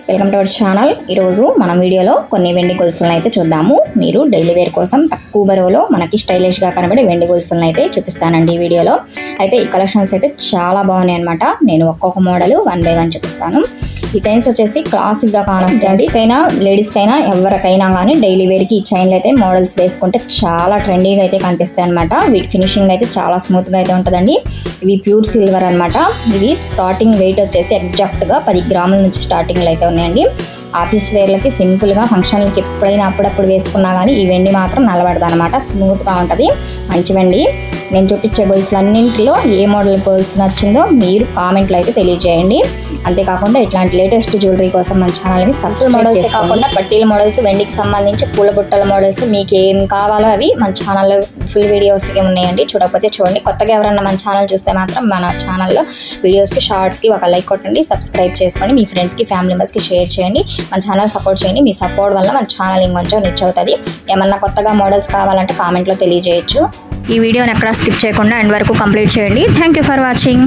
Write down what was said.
Welcome to our channel. ఈరోజు మనం వీడియోలో కొన్ని వెండి గొలుసులను అయితే చూద్దాము. మీరు డైలీ వేర్ కోసం తక్కువ బరువులో మనకి స్టైలిష్గా కనబడే వెండి గొలుసులను అయితే చూపిస్తానండి ఈ వీడియోలో. అయితే ఈ కలెక్షన్స్ అయితే చాలా బాగున్నాయి అనమాట. నేను ఒక్కొక్క మోడల్ 1 by 1 చూపిస్తాను. ఈ చైన్స్ వచ్చేసి క్లాసిక్గా కానొస్తాయండి. లేడీస్కైనా ఎవరికైనా కానీ డైలీ వేర్కి ఈ చైన్లు అయితే మోడల్స్ వేసుకుంటే చాలా ట్రెండీగా అయితే కనిపిస్తాయి అనమాట. వీటి ఫినిషింగ్ అయితే చాలా స్మూత్గా అయితే ఉంటుందండి. ఇవి ప్యూర్ సిల్వర్ అనమాట. ఇది స్టార్టింగ్ వెయిట్ వచ్చేసి ఎగ్జాక్ట్గా 10 గ్రాముల నుంచి స్టార్టింగ్లో అయితే ఉన్నాయండి. ఆఫీస్ వేర్లకి సింపుల్గా ఫంక్షన్లకి ఎప్పుడైనా అప్పుడప్పుడు వేసుకున్నా కానీ ఈ వెండి మాత్రం నలబడదు అనమాట. స్మూత్గా ఉంటుంది, మంచి వెండి. నేను చూపించే గొలుసులన్నింటిలో ఏ మోడల్ గొలుసు నచ్చిందో మీరు కామెంట్లో అయితే తెలియజేయండి. అంతేకాకుండా ఇట్లాంటి లేటెస్ట్ జ్యువెలరీ కోసం మన ఛానల్ని సబ్స్క్రైబ్ మోడల్స్ కాకుండా పట్టీల మోడల్స్, వెండికి సంబంధించి పూల బుట్టల మోడల్స్ మీకు ఏం కావాలో అవి మన ఛానల్లో ఫుల్ వీడియోస్ ఉన్నాయండి. చూడకపోతే చూడండి. కొత్తగా ఎవరన్నా మన ఛానల్ చూస్తే మాత్రం మన ఛానల్లో వీడియోస్కి షార్ట్స్కి ఒక లైక్ కొట్టండి, సబ్స్క్రైబ్ చేసుకొని మీ ఫ్రెండ్స్కి ఫ్యామిలీ మెంబర్స్కి షేర్ చేయండి. మన ఛానల్ సపోర్ట్ చేయండి. మీ సపోర్ట్ వల్ల మన ఛానల్ ఇంకొంచెం రిచ్ అవుతుంది. ఏమన్నా కొత్తగా మోడల్స్ కావాలంటే కామెంట్లో తెలియజేయచ్చు. ఈ వీడియోని ఎక్కడా స్కిప్ చేయకుండా ఎండ్ వరకు కంప్లీట్ చేయండి. Thank you for watching.